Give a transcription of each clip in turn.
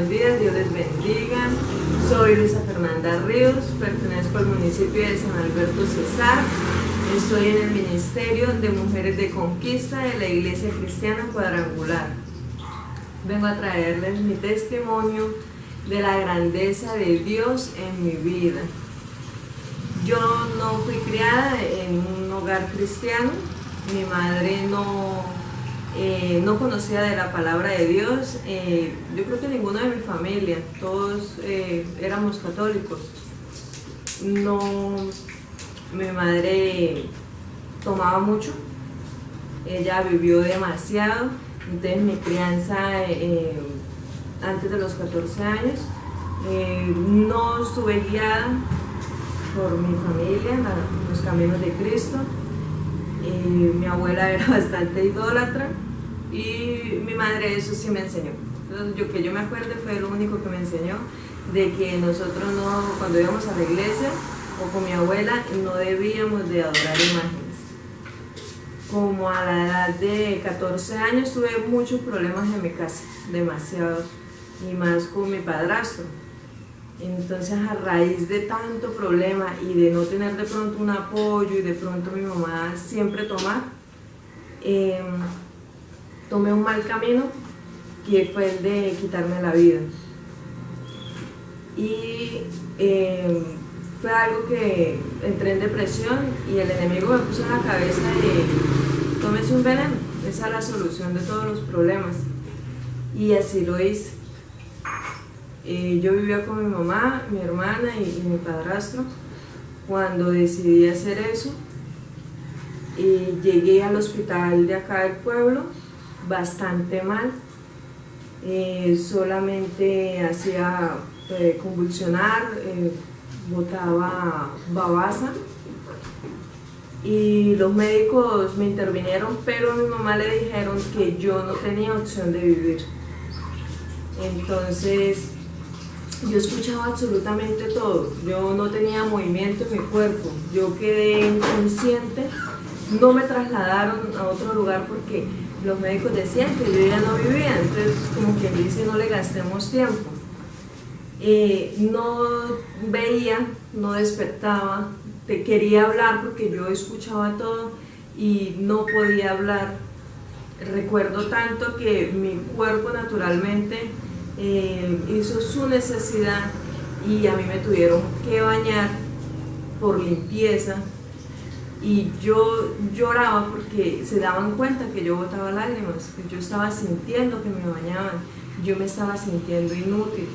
buenos días, Dios les bendiga. Soy Luisa Fernanda Ríos, pertenezco al municipio de San Alberto Cesar. Estoy en el Ministerio de Mujeres de Conquista de la Iglesia Cristiana Cuadrangular. Vengo a traerles mi testimonio de la grandeza de Dios en mi vida. Yo no fui criada en un hogar cristiano, mi madre no conocía de la palabra de Dios. Yo creo que ninguno de mi familia, todos éramos católicos. Mi madre tomaba mucho, ella vivió demasiado, entonces mi crianza antes de los 14 años no estuve guiada por mi familia en los caminos de Cristo. Mi abuela era bastante idólatra y mi madre eso sí me enseñó. Entonces, que yo me acuerde fue lo único que me enseñó, de que nosotros cuando íbamos a la iglesia o con mi abuela no debíamos de adorar imágenes. Como a la edad de 14 años tuve muchos problemas en mi casa, demasiados, y más con mi padrastro. Entonces, a raíz de tanto problema y de no tener de pronto un apoyo y de pronto mi mamá siempre tomar, tomé un mal camino que fue el de quitarme la vida. Y fue algo que entré en depresión y el enemigo me puso en la cabeza de tómese un veneno, esa es la solución de todos los problemas. Y así lo hice. Yo vivía con mi mamá, mi hermana y mi padrastro. Cuando decidí hacer eso, llegué al hospital de acá del pueblo bastante mal. Solamente hacía convulsionar, botaba babasa y los médicos me intervinieron, pero a mi mamá le dijeron que yo no tenía opción de vivir. Entonces yo escuchaba absolutamente todo, yo no tenía movimiento en mi cuerpo, yo quedé inconsciente, no me trasladaron a otro lugar porque los médicos decían que yo ya no vivía, entonces como quien dice no le gastemos tiempo. No veía, no despertaba, quería hablar porque yo escuchaba todo y no podía hablar. Recuerdo tanto que mi cuerpo naturalmente hizo su necesidad y a mí me tuvieron que bañar por limpieza y yo lloraba porque se daban cuenta que yo botaba lágrimas, que yo estaba sintiendo que me bañaban, yo me estaba sintiendo inútil.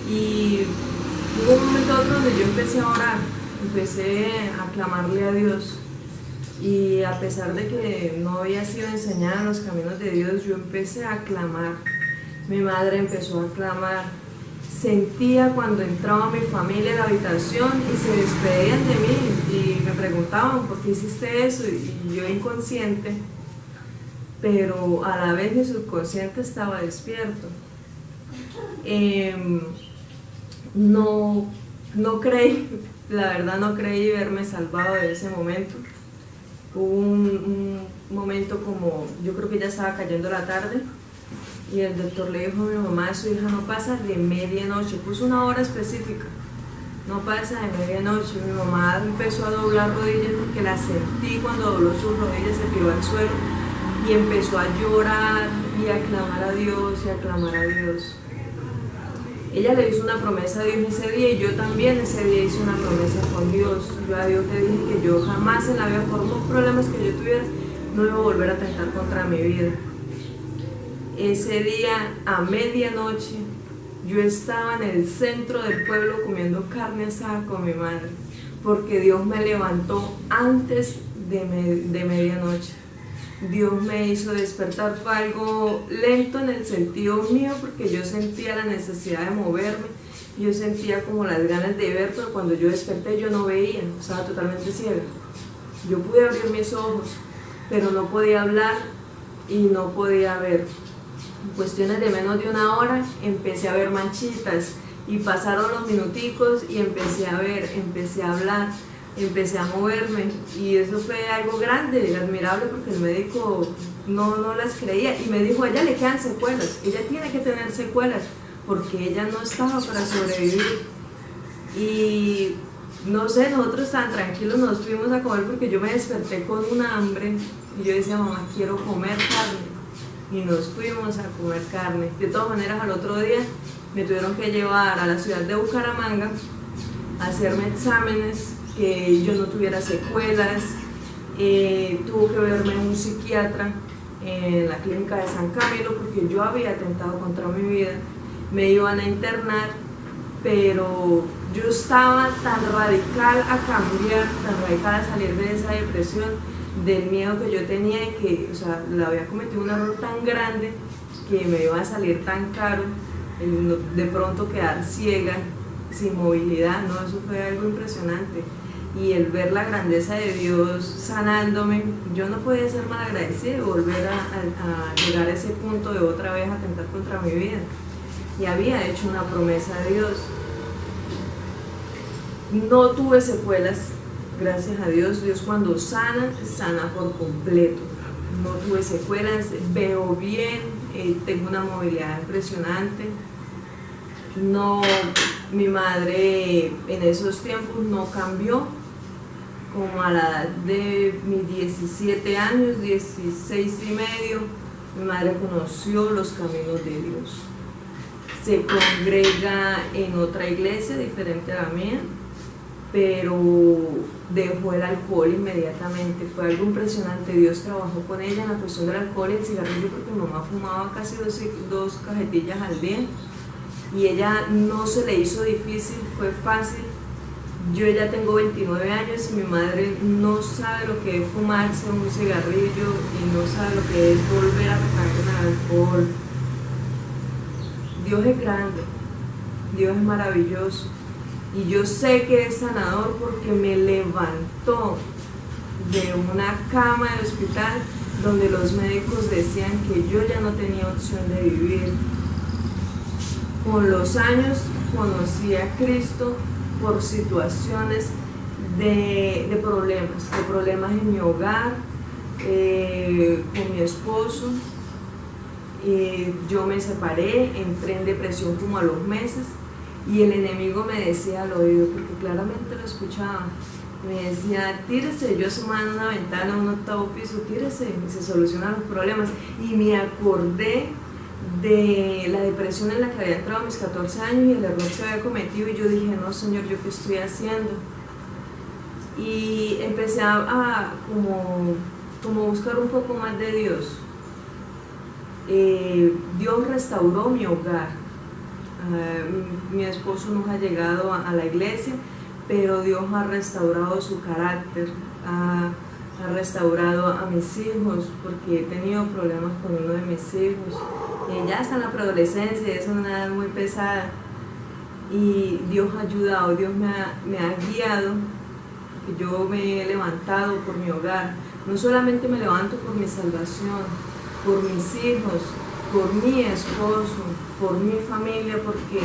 Y hubo un momento donde yo empecé a orar, empecé a clamarle a Dios. Y a pesar de que no había sido enseñada en los caminos de Dios, yo empecé a clamar. Mi madre empezó a clamar. Sentía cuando entraba mi familia a la habitación y se despedían de mí y me preguntaban ¿por qué hiciste eso? Y yo inconsciente, pero a la vez mi subconsciente estaba despierto. No creí, la verdad no creí verme salvado de ese momento. Hubo un momento como, yo creo que ya estaba cayendo la tarde y el doctor le dijo a mi mamá, su hija no pasa de medianoche, puso una hora específica, no pasa de medianoche. Mi mamá empezó a doblar rodillas porque la sentí cuando dobló sus rodillas, se tiró al suelo y empezó a llorar y a clamar a Dios y a clamar a Dios. Ella le hizo una promesa a Dios ese día y yo también ese día hice una promesa con Dios. Yo a Dios le dije que yo jamás en la vida, por los problemas que yo tuviera, no iba a volver a atentar contra mi vida. Ese día, a medianoche, yo estaba en el centro del pueblo comiendo carne asada con mi madre, porque Dios me levantó antes de medianoche. Dios me hizo despertar, fue algo lento en el sentido mío porque yo sentía la necesidad de moverme, yo sentía como las ganas de ver, pero cuando yo desperté yo no veía, estaba totalmente ciega. Yo pude abrir mis ojos, pero no podía hablar y no podía ver. En cuestiones de menos de una hora empecé a ver manchitas y pasaron los minuticos y empecé a ver, empecé a hablar. Empecé a moverme y eso fue algo grande, admirable, porque el médico no las creía y me dijo, a ella le quedan secuelas, ella tiene que tener secuelas porque ella no estaba para sobrevivir. Y no sé, nosotros tan tranquilos nos fuimos a comer porque yo me desperté con un hambre y yo decía, mamá, quiero comer carne. Y nos fuimos a comer carne. De todas maneras, al otro día me tuvieron que llevar a la ciudad de Bucaramanga a hacerme exámenes, que yo no tuviera secuelas. Tuvo que verme un psiquiatra en la clínica de San Camilo porque yo había atentado contra mi vida. Me iban a internar, pero yo estaba tan radical a cambiar, tan radical a salir de esa depresión, del miedo que yo tenía y que, o sea, le había cometido un error tan grande que me iba a salir tan caro, de pronto quedar ciega, sin movilidad, ¿no? Eso fue algo impresionante. Y el ver la grandeza de Dios sanándome, yo no podía ser mal agradecida y volver a llegar a ese punto de otra vez atentar contra mi vida. Y había hecho una promesa a Dios. No tuve secuelas, gracias a Dios. Dios cuando sana, sana por completo. No tuve secuelas, veo bien, tengo una movilidad impresionante. No, mi madre en esos tiempos no cambió. Como a la edad de mis 17 años, 16 y medio, mi madre conoció los caminos de Dios. Se congrega en otra iglesia diferente a la mía, pero dejó el alcohol inmediatamente. Fue algo impresionante. Dios trabajó con ella en la cuestión del alcohol y el cigarrillo, porque mi mamá fumaba casi dos cajetillas al día y ella no se le hizo difícil, fue fácil. Yo ya tengo 29 años y mi madre no sabe lo que es fumarse un cigarrillo y no sabe lo que es volver a tocar con el alcohol. Dios es grande, Dios es maravilloso y yo sé que es sanador porque me levantó de una cama del hospital donde los médicos decían que yo ya no tenía opción de vivir. Con los años conocí a Cristo por situaciones de problemas en mi hogar, con mi esposo. Yo me separé, entré en depresión como a los meses y el enemigo me decía al oído, porque claramente lo escuchaba, me decía, tírese, yo asomaba en una ventana, en un 8º piso, tírese y se solucionan los problemas. Y me acordé de la depresión en la que había entrado a mis 14 años y el error que había cometido, y yo dije, no Señor, ¿yo qué estoy haciendo? Y empecé a como buscar un poco más de Dios. Dios restauró mi hogar. Mi esposo no ha llegado a la iglesia, pero Dios ha restaurado su carácter, ha restaurado a mis hijos, porque he tenido problemas con uno de mis hijos. Ya está en la preadolescencia, es una edad muy pesada, y Dios ha ayudado, Dios me ha guiado. Yo me he levantado por mi hogar, no solamente me levanto por mi salvación, por mis hijos, por mi esposo, por mi familia, porque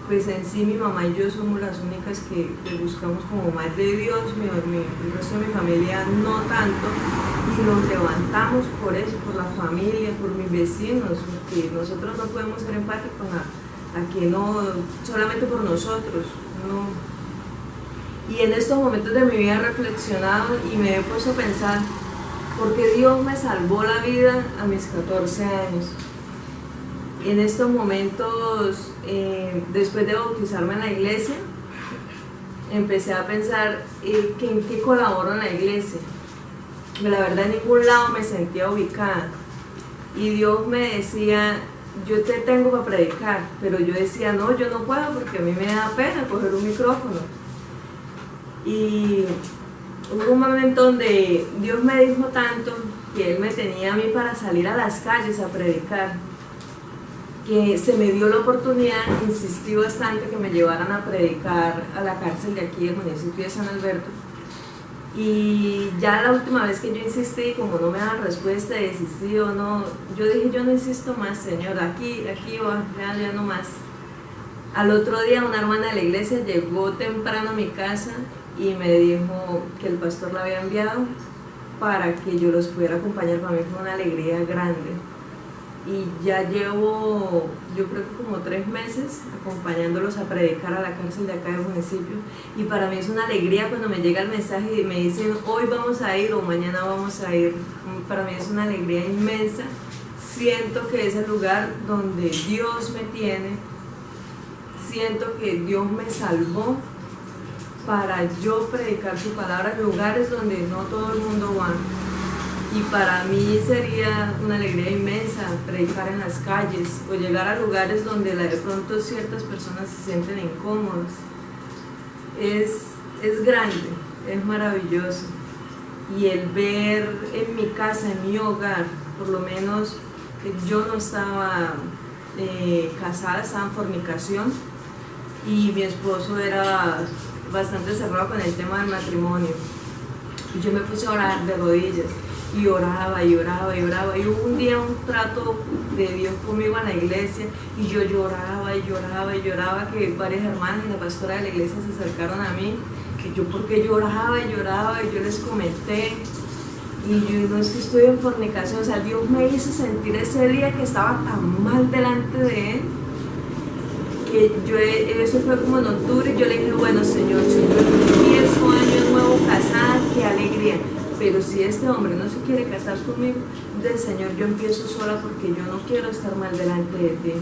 pues en sí mi mamá y yo somos las únicas que buscamos como más de Dios, el resto de mi familia no tanto, y nos levantamos por eso, por la familia, por mis vecinos, porque nosotros no podemos ser empáticos a que no, solamente por nosotros, no. Y en estos momentos de mi vida he reflexionado y me he puesto a pensar, ¿por qué Dios me salvó la vida a mis 14 años? En estos momentos, después de bautizarme en la iglesia, empecé a pensar que en qué colaboro en la iglesia. La verdad, en ningún lado me sentía ubicada. Y Dios me decía, yo te tengo para predicar, pero yo decía, no, yo no puedo porque a mí me da pena coger un micrófono. Y hubo un momento donde Dios me dijo tanto que Él me tenía a mí para salir a las calles a predicar, que se me dio la oportunidad, insistí bastante que me llevaran a predicar a la cárcel de aquí del municipio de San Alberto. Y ya la última vez que yo insistí, como no me daban respuesta de si sí o no, yo dije, yo no insisto más, Señor, aquí va, ya no más. Al otro día una hermana de la iglesia llegó temprano a mi casa y me dijo que el pastor la había enviado para que yo los pudiera acompañar. Para mí fue una alegría grande. y ya llevo, yo creo que como 3 meses acompañándolos a predicar a la cárcel de acá del municipio, y para mí es una alegría cuando me llega el mensaje y me dicen hoy vamos a ir o mañana vamos a ir. Para mí es una alegría inmensa. Siento que es el lugar donde Dios me tiene, siento que Dios me salvó para yo predicar su palabra en lugares donde no todo el mundo va. Y para mí sería una alegría inmensa predicar en las calles o llegar a lugares donde de pronto ciertas personas se sienten incómodas. Es grande, es maravilloso. Y el ver en mi casa, en mi hogar, por lo menos yo no estaba casada, estaba en fornicación, y mi esposo era bastante cerrado con el tema del matrimonio. Y yo me puse a orar de rodillas. Y oraba y oraba y oraba, y hubo un día un trato de Dios conmigo en la iglesia, y yo lloraba y lloraba y lloraba, que varias hermanas y la pastora de la iglesia se acercaron a mí, que yo porque lloraba y lloraba, y yo les comenté, y yo no es que estoy en fornicación, o sea, Dios me hizo sentir ese día que estaba tan mal delante de Él, que eso fue como en octubre, y yo le dije, bueno Señor, si yo empiezo año nuevo casada, qué alegría. Pero si este hombre no se quiere casar conmigo, del Señor, yo empiezo sola porque yo no quiero estar mal delante de ti.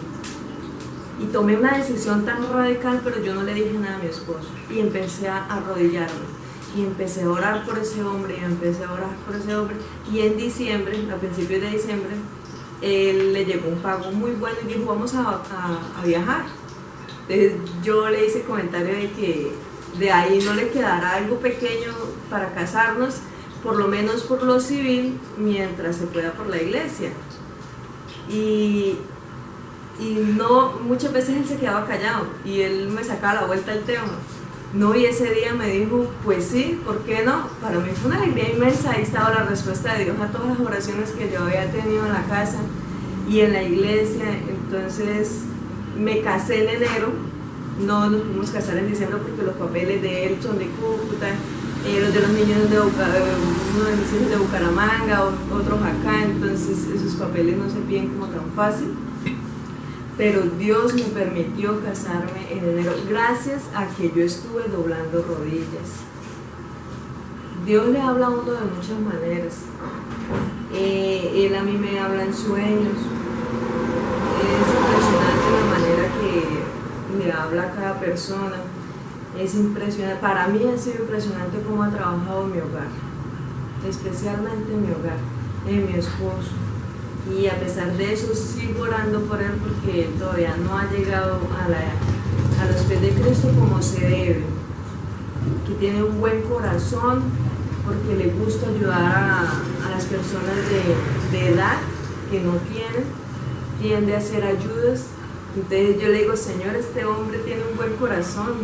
Y tomé una decisión tan radical, pero yo no le dije nada a mi esposo. Y empecé a arrodillarme. Y empecé a orar por ese hombre, y empecé a orar por ese hombre. Y en diciembre, a principios de diciembre, él le llegó un pago muy bueno y dijo, vamos a viajar. Entonces yo le hice el comentario de que de ahí no le quedará algo pequeño para casarnos, por lo menos por lo civil, mientras se pueda por la iglesia. Y no, muchas veces él se quedaba callado y él me sacaba la vuelta al tema. No, y ese día me dijo, pues sí, ¿por qué no? Para mí fue una alegría inmensa. Ahí estaba la respuesta de Dios a todas las oraciones que yo había tenido en la casa y en la iglesia. Entonces me casé en enero, no nos pudimos casar en diciembre porque los papeles de él son de Cúcuta, los de los niños uno de mis hijos de Bucaramanga, otros acá, entonces esos papeles no se piden como tan fácil. Pero Dios me permitió casarme en enero gracias a que yo estuve doblando rodillas. Dios le habla a uno de muchas maneras. Él a mí me habla en sueños. Es impresionante la manera que me habla a cada persona. Es impresionante, para mí ha sido impresionante cómo ha trabajado en mi hogar, especialmente en mi hogar, en mi esposo. Y a pesar de eso sigo orando por él porque todavía no ha llegado a los pies de Cristo como se debe, que tiene un buen corazón porque le gusta ayudar a las personas de edad que no tiende a hacer ayudas. Entonces yo le digo, Señor, este hombre tiene un buen corazón,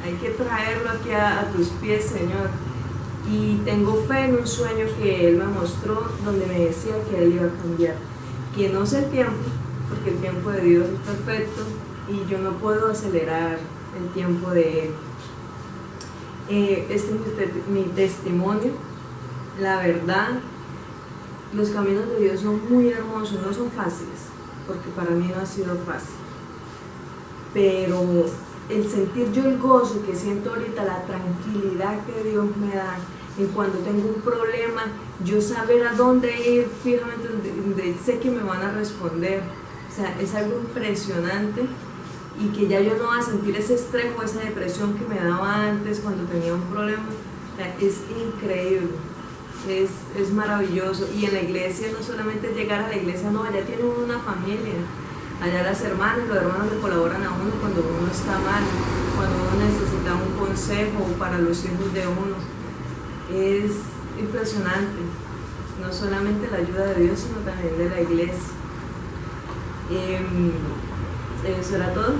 hay que traerlo aquí a tus pies, Señor. Y tengo fe en un sueño que él me mostró donde me decía que él iba a cambiar, que no sé el tiempo, porque el tiempo de Dios es perfecto y yo no puedo acelerar el tiempo de él. Este es mi testimonio. La verdad, los caminos de Dios son muy hermosos, no son fáciles, porque para mí no ha sido fácil, pero el sentir yo el gozo que siento ahorita, la tranquilidad que Dios me da, y cuando tengo un problema, yo saber a dónde ir fijamente, donde sé que me van a responder, o sea, es algo impresionante, y que ya yo no voy a sentir ese estrés o esa depresión que me daba antes cuando tenía un problema. O sea, es increíble, es maravilloso. Y en la iglesia, no solamente llegar a la iglesia, no, allá tiene uno una familia. Allá las hermanas, los hermanos le colaboran a uno cuando uno está mal, cuando uno necesita un consejo para los hijos de uno. Es impresionante, no solamente la ayuda de Dios, sino también de la iglesia. Eso era todo.